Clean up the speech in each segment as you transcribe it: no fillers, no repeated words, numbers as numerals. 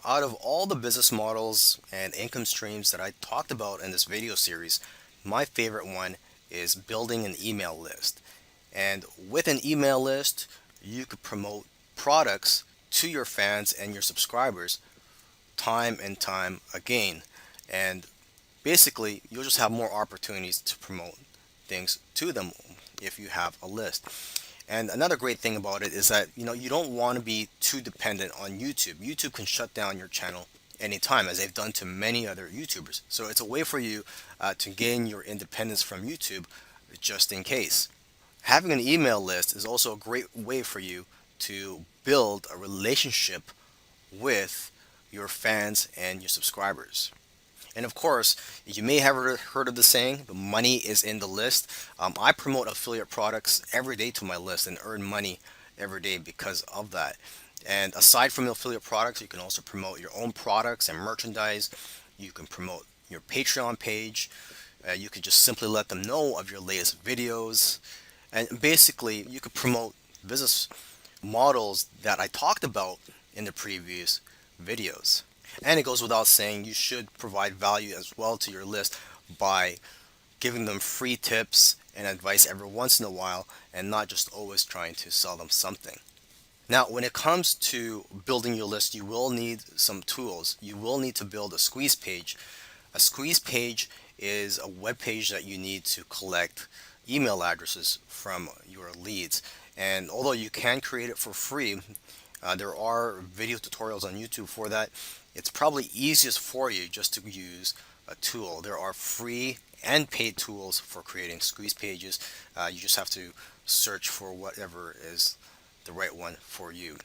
Out of all the business models and income streams that I talked about in this video series, my favorite one is building an email list. And with an email list, you could promote products to your fans and your subscribers time and time again. And basically, you'll just have more opportunities to promote things to them if you have a list. And another great thing about it is that you don't want to be too dependent on YouTube. YouTube can shut down your channel anytime, as they've done to many other YouTubers. So it's a way for you to gain your independence from YouTube, just in case. Having an email list is also a great way for you to build a relationship with your fans and your subscribers. And of course, you may have heard of the saying, the money is in the list. I promote affiliate products every day to my list and earn money every day because of that. And aside from the affiliate products, you can also promote your own products and merchandise. You can promote your Patreon page. You can just simply let them know of your latest videos. And basically, you could promote business models that I talked about in the previous videos. And it goes without saying, you should provide value as well to your list by giving them free tips and advice every once in a while, and not just always trying to sell them something. Now, when it comes to building your list, you will need some tools. You will need to build a squeeze page. A squeeze page is a web page that you need to collect email addresses from your leads. And although you can create it for free, there are video tutorials on YouTube for that. It's probably easiest for you just to use a tool. There are free and paid tools for creating squeeze pages. You just have to search for whatever is the right one for you.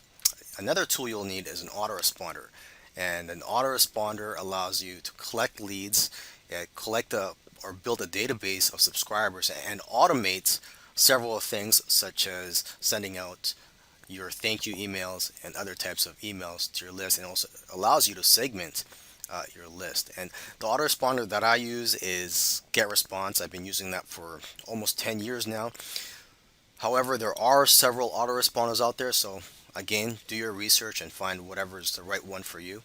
Another tool you'll need is an autoresponder. And an autoresponder allows you to collect leads, or build a database of subscribers, and automates several things such as sending out your thank you emails and other types of emails to your list, and also allows you to segment your list. And the autoresponder that I use is GetResponse. I've been using that for almost 10 years now. However, there are several autoresponders out there, so again, do your research and find whatever is the right one for you.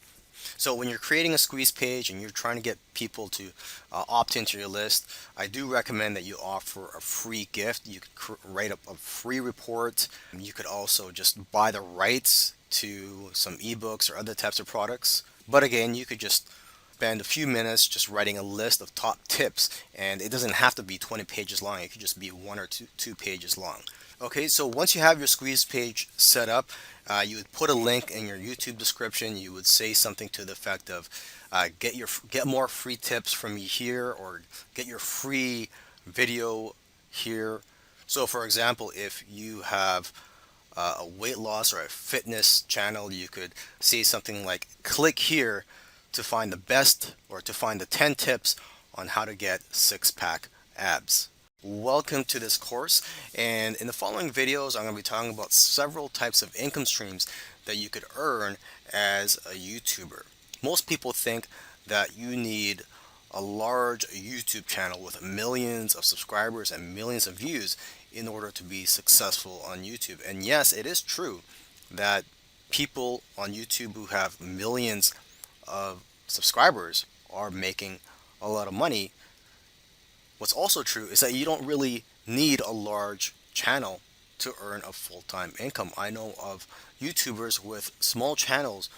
So when you're creating a squeeze page and you're trying to get people to opt into your list, I do recommend that you offer a free gift. You could write up a free report. You could also just buy the rights to some ebooks or other types of products. But again, you could just spend a few minutes just writing a list of top tips, and it doesn't have to be 20 pages long. It could just be one or two pages long. Okay, so once you have your squeeze page set up, you would put a link in your YouTube description. You would say something to the effect of get more free tips from me here, or get your free video here. So for example, if you have a weight loss or a fitness channel, you could say something like, click here to find the best, or to find the 10 tips on how to get six-pack abs. Welcome to this course, and in the following videos I'm going to be talking about several types of income streams that you could earn as a YouTuber. Most people think that you need a large YouTube channel with millions of subscribers and millions of views in order to be successful on YouTube. And yes, it is true that people on YouTube who have millions of subscribers are making a lot of money. What's also true is that you don't really need a large channel to earn a full-time income. I know of YouTubers with small channels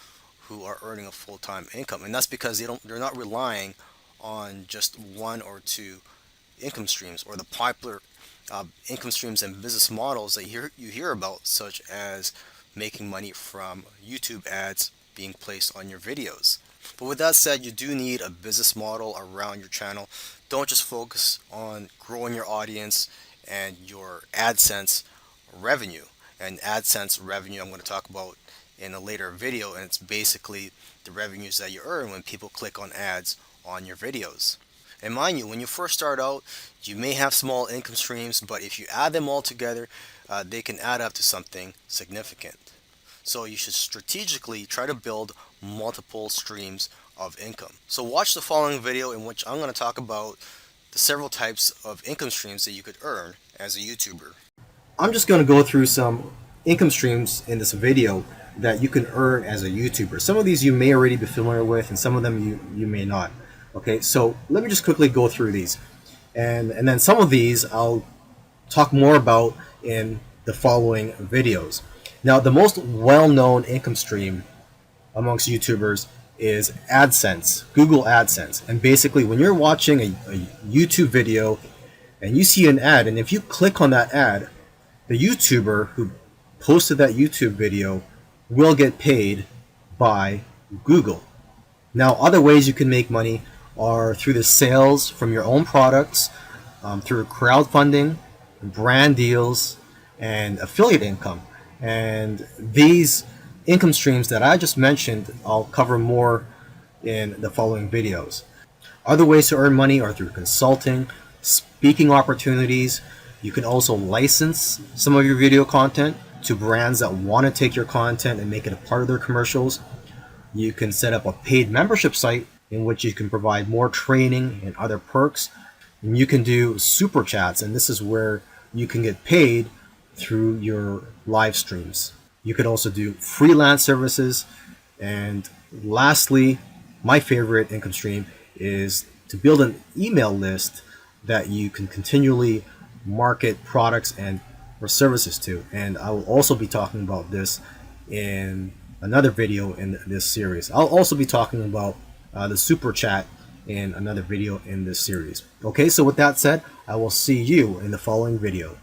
who are earning a full-time income, and that's because they're not relying on just one or two income streams, or the popular income streams and business models that you hear about, such as making money from YouTube ads being placed on your videos. But with that said, you do need a business model around your channel. Don't just focus on growing your audience and your AdSense revenue. And AdSense revenue I'm going to talk about in a later video, and it's basically the revenues that you earn when people click on ads on your videos. And mind you, when you first start out, you may have small income streams, but if you add them all together, they can add up to something significant. So you should strategically try to build multiple streams of income. So watch the following video, in which I'm going to talk about the several types of income streams that you could earn as a YouTuber. I'm just going to go through some income streams in this video that you can earn as a YouTuber. Some of these you may already be familiar with, and some of them you may not. Okay, so let me just quickly go through these, and then some of these I'll talk more about in the following videos. Now, the most well-known income stream amongst YouTubers is AdSense, Google AdSense. And basically, when you're watching a YouTube video and you see an ad, and if you click on that ad, the YouTuber who posted that YouTube video will get paid by Google. Now, other ways you can make money are through the sales from your own products, through crowdfunding, brand deals, and affiliate income. And these income streams that I just mentioned, I'll cover more in the following videos. Other ways to earn money are through consulting, speaking opportunities. You can also license some of your video content to brands that want to take your content and make it a part of their commercials. You can set up a paid membership site in which you can provide more training and other perks. And you can do super chats, and this is where you can get paid through your live streams. You could also do freelance services. And lastly, my favorite income stream is to build an email list that you can continually market products and or services to. And I will also be talking about this in another video in this series. I'll also be talking about the super chat in another video in this series. Okay, so with that said, I will see you in the following video.